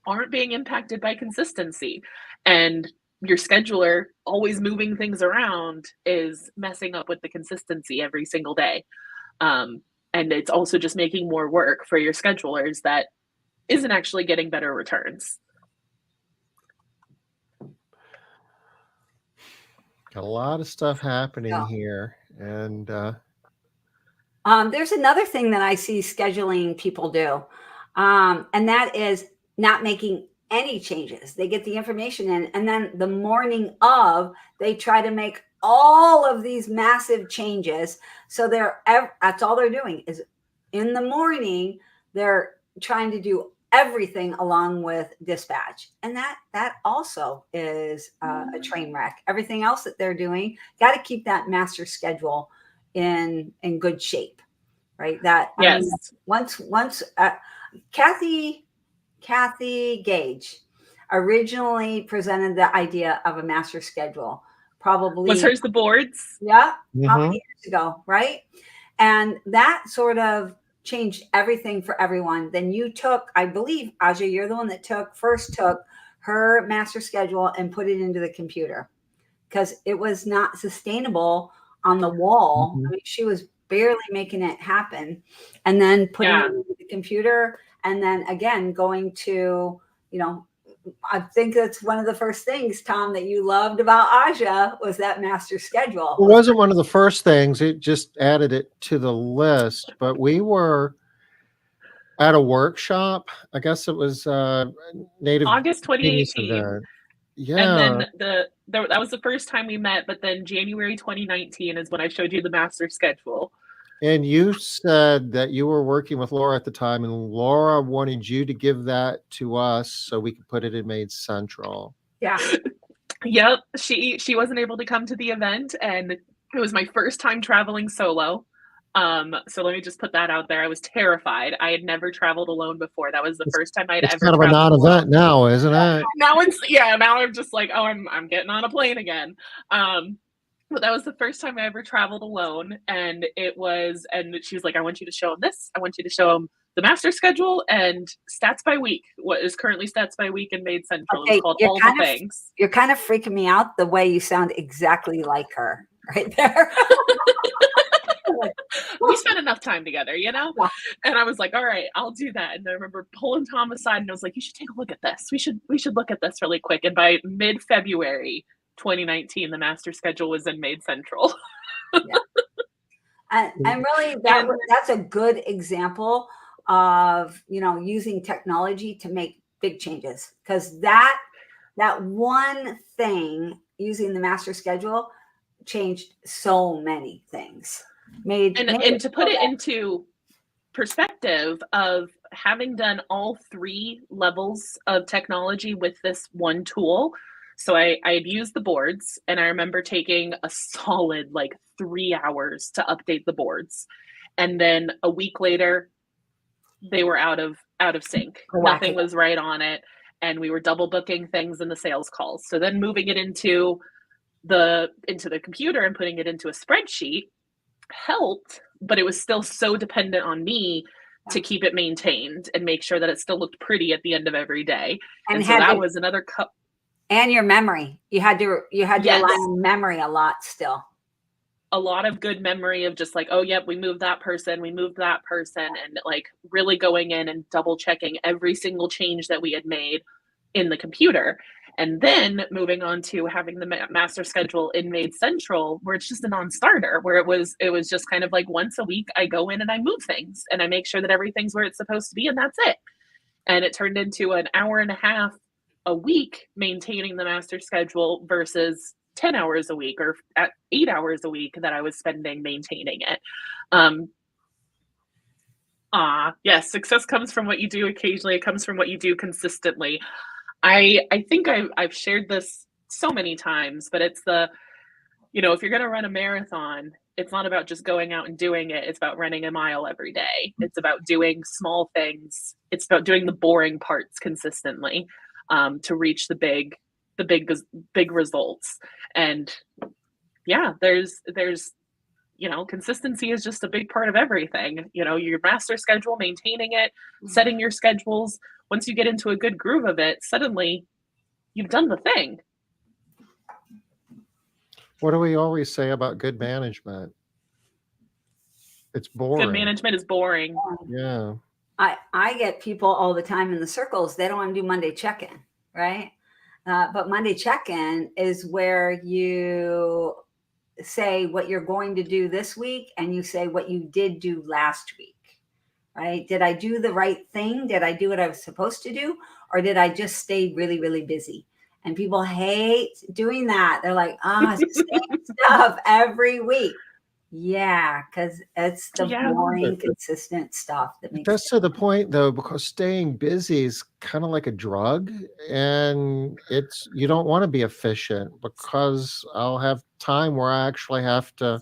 C: aren't being impacted by consistency. And your scheduler always moving things around is messing up with the consistency every single day. And it's also just making more work for your schedulers that isn't actually getting better returns.
B: Got a lot of stuff happening here. And
A: there's another thing that I see scheduling people do, and that is not making any changes. They get the information in, and then the morning of, they try to make all of these massive changes. So that's all they're doing is in the morning, they're trying to do everything along with dispatch. And that also is a train wreck. Everything else that they're doing, got to keep that master schedule in good shape, right? That,
C: yes.
A: I mean, once Kathy Gage originally presented the idea of a master schedule. Probably
C: was hers the boards?
A: Yeah, how many years ago, right? And that sort of changed everything for everyone. Then you took, I believe, Ajia, you're the one that first took her master schedule and put it into the computer, because it was not sustainable on the wall. I mean, she was barely making it happen, and then putting it into the computer, and then again going to, you know, I think that's one of the first things, Tom, that you loved about Ajia was that master schedule.
B: It wasn't one of the first things. It just added it to the list. But we were at a workshop. I guess it was Native
C: August 2018.
B: Event.
C: And
B: Yeah.
C: then that was the first time we met, but then January 2019 is when I showed you the master schedule.
B: And you said that you were working with Laura at the time, and Laura wanted you to give that to us so we could put it in MaidCentral.
A: Yeah.
C: Yep, she wasn't able to come to the event, and it was my first time traveling solo. So let me just put that out there. I was terrified. I had never traveled alone before. That was the first time I'd
B: It's
C: ever
B: kind of a
C: traveled
B: non-event
C: alone.
B: now, isn't it?
C: Now I'm just like, oh, I'm getting on a plane again. But that was the first time I ever traveled alone, and she was like, I want you to show him this. I want you to show him the master schedule and stats by week. What is currently stats by week in MaidCentral?
A: Okay,
C: It's called All the Things.
A: You're kind of freaking me out the way you sound exactly like her right there.
C: We spent enough time together, you know?
A: Yeah.
C: And I was like, all right, I'll do that. And I remember pulling Tom aside and I was like, you should take a look at this. We should look at this really quick. And by mid-February 2019, the master schedule was in MaidCentral.
A: Yeah. And really that's a good example of, using technology to make big changes, because that one thing, using the master schedule, changed so many things.
C: And to put it into perspective of having done all 3 levels of technology with this one tool. So I had used the boards, and I remember taking a solid 3 hours to update the boards. And then a week later, they were out of sync. Nothing was right on it. And we were double booking things in the sales calls. So then moving it into the computer and putting it into a spreadsheet helped, but it was still so dependent on me to keep it maintained and make sure that it still looked pretty at the end of every day. And so that was another
A: and your memory. You had to
C: Yes.
A: rely on memory a lot still.
C: A lot of good memory of just oh, yep, we moved that person, and really going in and double checking every single change that we had made in the computer. And then moving on to having the master schedule in MaidCentral, where it's just a non-starter, where it was just kind of once a week I go in and I move things and I make sure that everything's where it's supposed to be, and that's it. And it turned into an hour and a half a week maintaining the master schedule versus 10 hours a week or at 8 hours a week that I was spending maintaining it. Yes, success comes from what you do occasionally. It comes from what you do consistently. I think I've shared this so many times, but it's if you're going to run a marathon, it's not about just going out and doing it. It's about running a mile every day. It's about doing small things. It's about doing the boring parts consistently to reach the big results. And yeah, there's consistency is just a big part of everything. Your master schedule, maintaining it, setting your schedules. Once you get into a good groove of it, suddenly you've done the thing.
B: What do we always say about good management? It's boring.
C: Good management is boring.
B: Yeah.
A: I get people all the time in the circles. They don't want to do Monday check-in, right? But Monday check-in is where you say what you're going to do this week, and you say what you did do last week, right? Did I do the right thing? Did I do what I was supposed to do? Or did I just stay really, really busy? And people hate doing that. They're like, it's the same stuff every week. Yeah, because it's the boring, consistent stuff that makes
B: That's to the point, though, because staying busy is kind of like a drug, and you don't want to be efficient, because I'll have time where I actually have to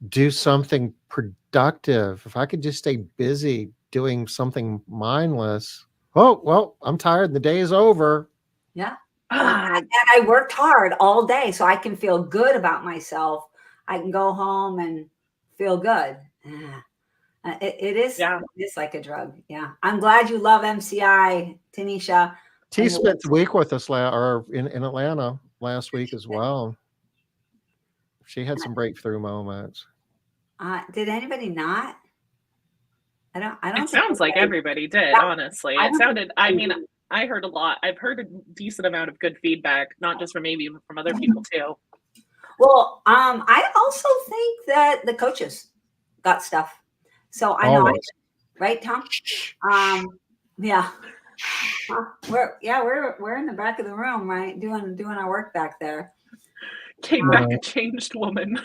B: do something productive. If I could just stay busy doing something mindless, oh, well, I'm tired and the day is over.
A: Yeah. And I worked hard all day, so I can feel good about myself. I can go home and feel good. It is like a drug. Yeah. I'm glad you love MCI, Tanisha.
B: T spent the week with us in Atlanta last week as well. She had some breakthrough moments.
A: Did anybody not? I don't.
C: It sounds like everybody did, honestly. It sounded, I heard a lot. I've heard a decent amount of good feedback, not just from Amy, but from other people too.
A: Well, I also think that the coaches got stuff. So I know, right, Tom? Yeah. We're in the back of the room, right? Doing our work back there.
C: Came back a changed woman.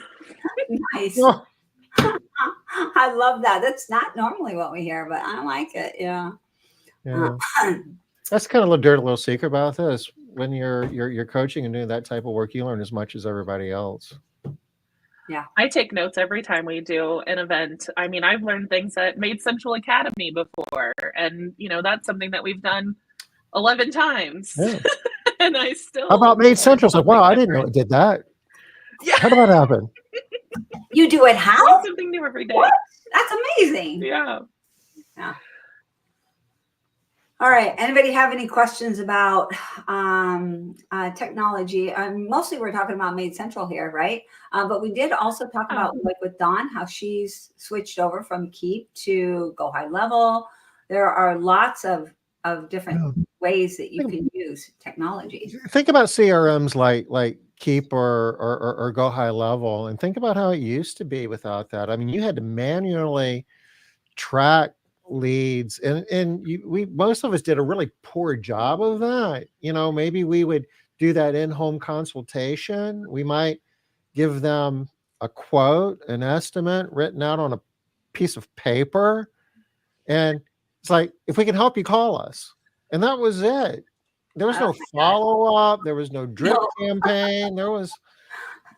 A: Nice.
B: Oh,
A: I love that. That's not normally what we hear, but I like it. Yeah.
B: yeah. That's kind of a dirty little secret about this. When you're coaching and doing that type of work, you learn as much as everybody else.
A: Yeah.
C: I take notes every time we do an event. I mean, I've learned things at MaidCentral Academy before, and that's something that we've done 11 times.
B: Yeah.
C: And I still.
B: How about MaidCentral? It's like, wow, I didn't know it did that.
C: Yeah.
B: How did that happen?
A: You do it how?
C: Learn something new every day.
A: What? That's amazing.
C: Yeah.
A: All right. Anybody have any questions about technology? Mostly we're talking about MaidCentral here, right? But we did also talk about, like with Dawn, how she's switched over from Keep to Go High Level. There are lots of different ways that you can use technology.
B: Think about CRMs like Keep or Go High Level, and think about how it used to be without that. I mean, you had to manually track leads, and we most of us did a really poor job of that. Maybe we would do that in-home consultation. We might give them a quote, an estimate written out on a piece of paper, and it's like, if we can help you, call us. And that was it. There was no follow-up. There was no drip campaign. There was,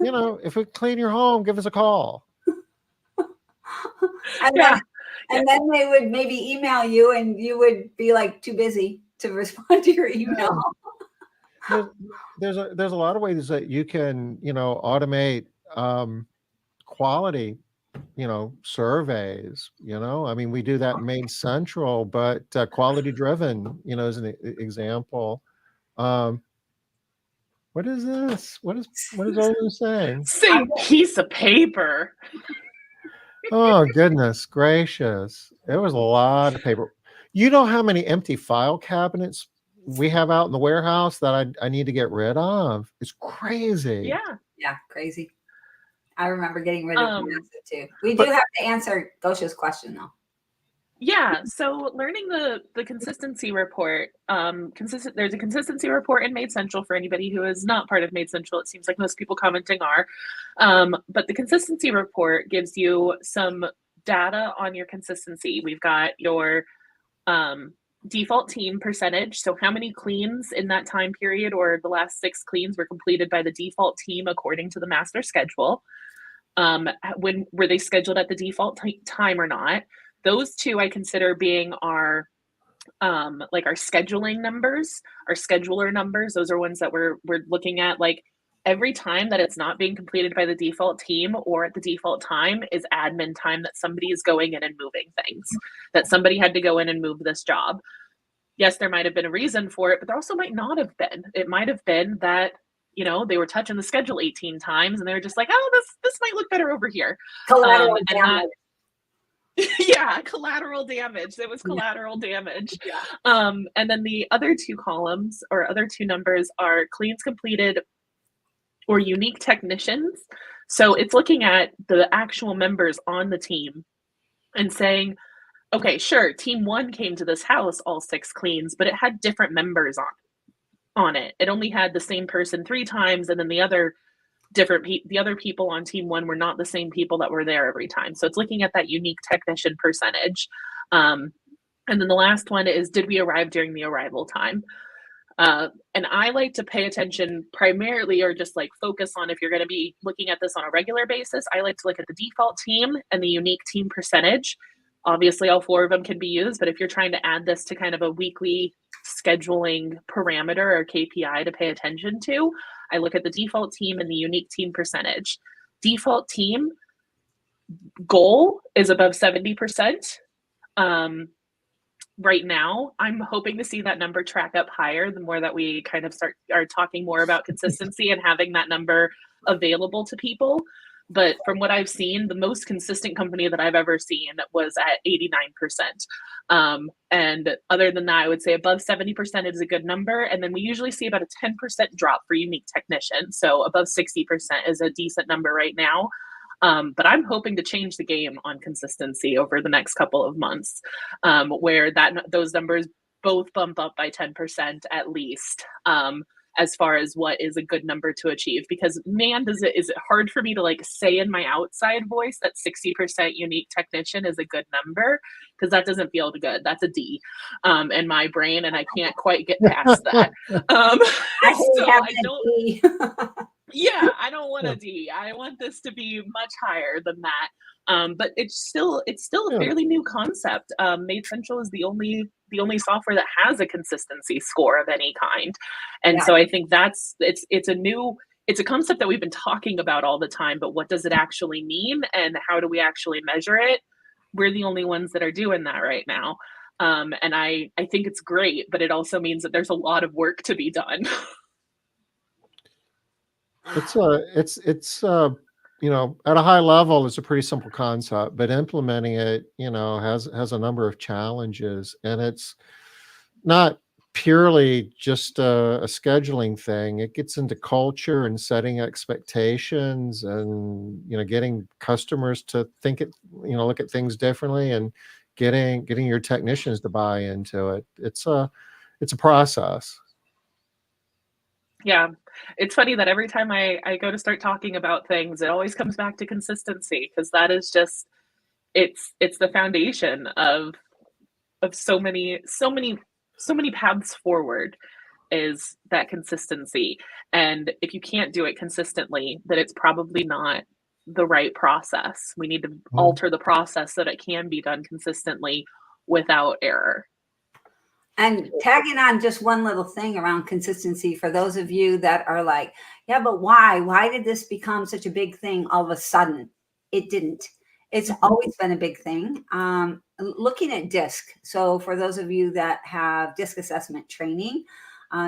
B: if we clean your home, give us a call.
A: And then they would maybe email you, and you would be like too busy to respond to your email.
B: There's a lot of ways that you can, automate quality, surveys. I mean, we do that in MaidCentral, but quality driven, is an example. What is this? What is Olu saying?
C: Same piece of paper.
B: Oh, goodness gracious. It was a lot of paper. You know how many empty file cabinets we have out in the warehouse that I need to get rid of? It's crazy.
C: Yeah.
A: Yeah, crazy. I remember getting rid of massive too. We do have to answer Gosha's question though.
C: Yeah, so learning the consistency report, there's a consistency report in MaidCentral for anybody who is not part of MaidCentral. It seems like most people commenting are. But the consistency report gives you some data on your consistency. We've got your default team percentage. So how many cleans in that time period, or the last 6 cleans, were completed by the default team according to the master schedule. When were they scheduled at the default time or not? Those two I consider being our like our scheduling numbers, our scheduler numbers. Those are ones that we're looking at. Like every time that it's not being completed by the default team or at the default time is admin time that somebody is going in and moving things, that somebody had to go in and move this job. Yes, there might have been a reason for it, but there also might not have been. It might have been that, they were touching the schedule 18 times and they were just like, oh, this might look better over here.
A: Collateral damage.
C: Yeah, collateral damage. It was collateral damage.
A: Yeah.
C: And then the other 2 columns or other 2 numbers are cleans completed or unique technicians. So it's looking at the actual members on the team and saying, okay, sure, team 1 came to this house, all 6 cleans, but it had different members on it. It only had the same person 3 times, and then the other people on team 1 were not the same people that were there every time. So it's looking at that unique technician percentage. And then the last one is, did we arrive during the arrival time? And I like to pay attention primarily, or just like focus on, if you're going to be looking at this on a regular basis, I like to look at the default team and the unique team percentage. Obviously, all 4 of them can be used, but if you're trying to add this to kind of a weekly scheduling parameter or KPI to pay attention to, I look at the default team and the unique team percentage. Default team goal is above 70%. Right now, I'm hoping to see that number track up higher the more that we kind of are talking more about consistency and having that number available to people. But from what I've seen, the most consistent company that I've ever seen was at 89%. And other than that, I would say above 70% is a good number. And then we usually see about a 10% drop for unique technicians. So above 60% is a decent number right now. But I'm hoping to change the game on consistency over the next couple of months, where those numbers both bump up by 10% at least, as far as what is a good number to achieve. Because man, is it hard for me to like say in my outside voice that 60% unique technician is a good number, because that doesn't feel good. That's a D in my brain, and I can't quite get past that.
A: I hate
C: So
A: having
C: I
A: a
C: don't.
A: D.
C: Yeah, I don't want
B: Yeah.
C: a D. I want this to be much higher than that. But it's still a
B: Yeah.
C: fairly new concept. MaidCentral is the only software that has a consistency score of any kind, and
A: Yeah.
C: so I think it's a concept that we've been talking about all the time. But what does it actually mean, and how do we actually measure it? We're the only ones that are doing that right now, and I think it's great. But it also means that there's a lot of work to be done.
B: It's you know, at a high level, it's a pretty simple concept, but implementing it, you know, has a number of challenges, and it's not purely just a scheduling thing. It gets into culture and setting expectations, and you know, getting customers to think it, you know, look at things differently, and getting your technicians to buy into it. It's a process.
C: Yeah. It's funny that every time I go to start talking about things, it always comes back to consistency, because that is just it's the foundation of so many paths forward, is that consistency. And if you can't do it consistently, then it's probably not the right process. We need to
B: Mhm.
C: alter the process so that it can be done consistently without error.
A: And tagging on just one little thing around consistency for those of you that are like, yeah, but why? Why did this become such a big thing all of a sudden? It didn't. It's always been a big thing. Looking at DISC. So for those of you that have DISC assessment training,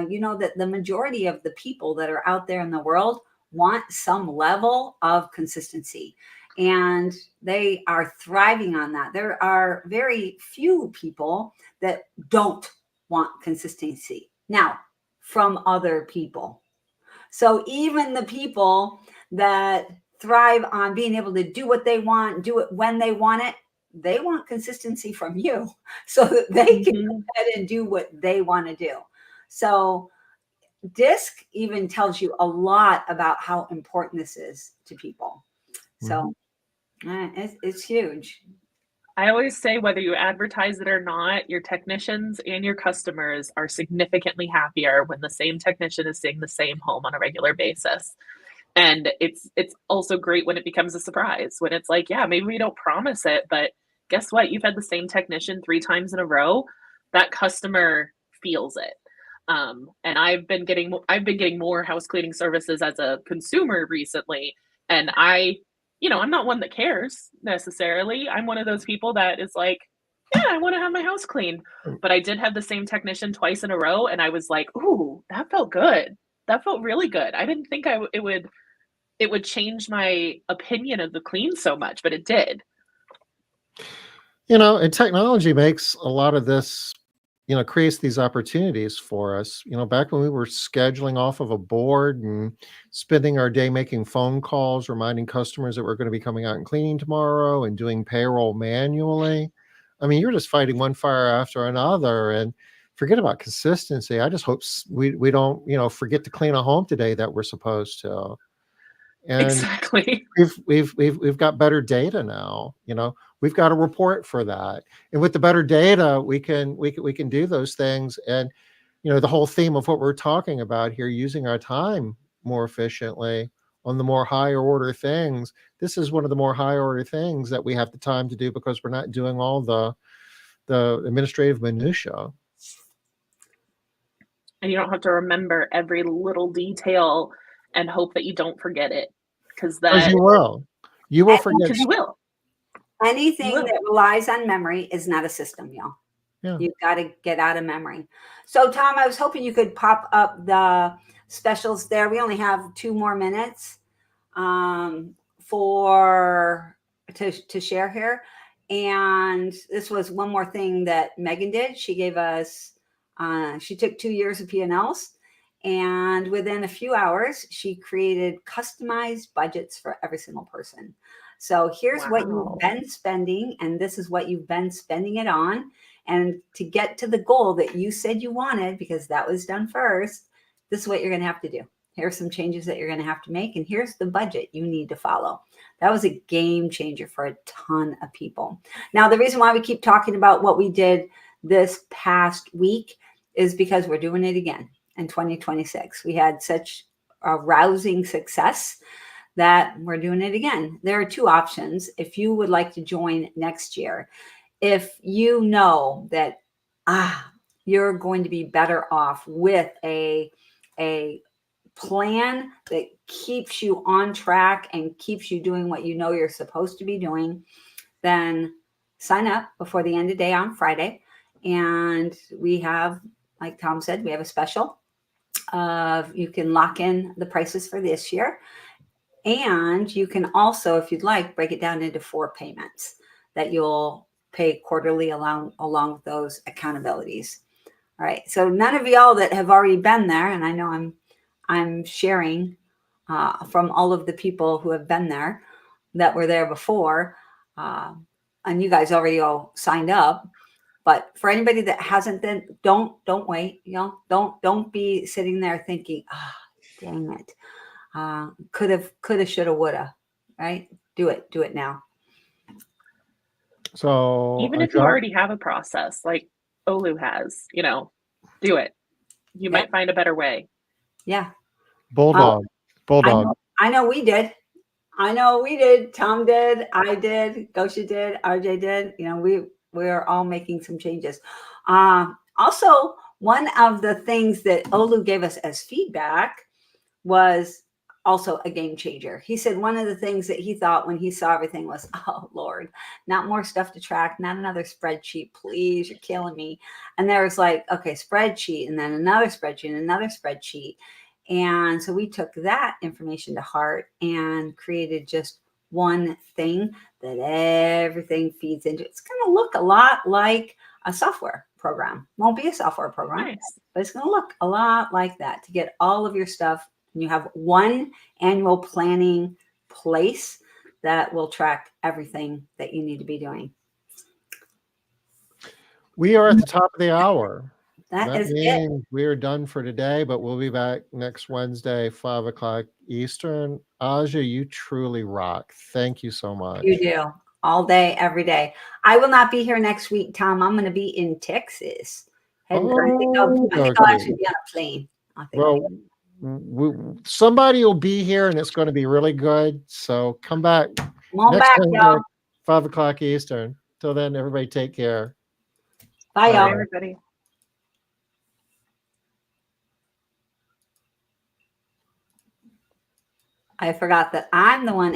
A: you know that the majority of the people that are out there in the world want some level of consistency. And they are thriving on that. There are very few people that don't want consistency now from other people. So even the people that thrive on being able to do what they want, do it when they want it, they want consistency from you so that they can go ahead and do what they want to do. So DISC even tells you a lot about how important this is to people. So it's huge.
C: I always say, whether you advertise it or not, your technicians and your customers are significantly happier when the same technician is seeing the same home on a regular basis. And it's also great when it becomes a surprise, when it's like, yeah, maybe we don't promise it, but guess what? You've had the same technician 3 times in a row. That customer feels it. And I've been getting more house cleaning services as a consumer recently, and I'm not one that cares necessarily. I'm one of those people that is like, yeah, I want to have my house clean. But I did have the same technician 2 in a row, and I was like, ooh, that felt good. That felt really good. I didn't think it would change my opinion of the clean so much, but it did.
B: You know, and technology makes a lot of this, you know, creates these opportunities for us. You know, back when we were scheduling off of a board and spending our day making phone calls, reminding customers that we're going to be coming out and cleaning tomorrow, and doing payroll manually. I mean, you're just fighting one fire after another, and forget about consistency. I just hope we don't, you know, forget to clean a home today that we're supposed to. And
C: Exactly.
B: we've got better data now. You know, we've got a report for that, and with the better data, we can do those things. And you know, the whole theme of what we're talking about here, using our time more efficiently on the more higher order things. This is one of the more high order things that we have the time to do, because we're not doing all the administrative minutia.
C: And you don't have to remember every little detail and hope that you don't forget it, because
B: Because you will. You will forget.
C: you will.
A: Anything
C: You will.
A: that relies on memory is not a system, y'all.
B: Yeah.
A: You've got to get out of memory. So, Tom, I was hoping you could pop up the specials there. We only have 2 more minutes to share here. And this was one more thing that Megan did. She gave us, she took 2 years of P&Ls, And within a few hours, she created customized budgets for every single person. So here's what
C: Wow.
A: you've been spending, and this is what you've been spending it on. And to get to the goal that you said you wanted, because that was done first, this is what you're going to have to do. Here's some changes that you're going to have to make, and here's the budget you need to follow. That was a game changer for a ton of people. Now, the reason why we keep talking about what we did this past week is because we're doing it again in 2026. We had such a rousing success that we're doing it again. There are two options. If you would like to join next year, if you know that you're going to be better off with a plan that keeps you on track and keeps you doing what you know you're supposed to be doing, then sign up before the end of the day on Friday. And we have, like Tom said, we have a special. You can lock in the prices for this year. And you can also, if you'd like, break it down into 4 payments that you'll pay quarterly along with those accountabilities. All right. So none of y'all that have already been there, and I know I'm sharing from all of the people who have been there that were there before, and you guys already all signed up. But for anybody that hasn't been, don't wait. Don't be sitting there thinking, dang it. Coulda, shoulda, woulda, right? Do it now.
B: So
C: Even if you already have a process like Olu has, do it. You might find a better way.
A: Yeah.
B: Bulldog.
A: I know we did. Tom did. I did. Gosha did. RJ did. We're all making some changes. Also, one of the things that Olu gave us as feedback was also a game changer. He said one of the things that he thought when he saw everything was, oh Lord, not more stuff to track, not another spreadsheet, please, you're killing me. And there was like, okay, spreadsheet, and then another spreadsheet, and another spreadsheet. And so we took that information to heart and created just one thing that everything feeds into. It's going to look a lot like a software program. Won't be a software program,
C: Nice.
A: but it's going to look a lot like that to get all of your stuff. And you have one annual planning place that will track everything that you need to be doing.
B: We are at the top of the hour.
A: That is
B: means we are done for today, but we'll be back next Wednesday, 5:00 Eastern. Ajia, you truly rock. Thank you so much.
A: You do. All day, every day. I will not be here next week, Tom. I'm going to be in Texas. I think I'll actually be on a plane.
B: Well, somebody will be here and it's going to be really good. So come back.
A: Next Wednesday,
B: 5:00 Eastern. Till then, everybody take care.
A: Bye, y'all.
C: Everybody.
A: I forgot that I'm the one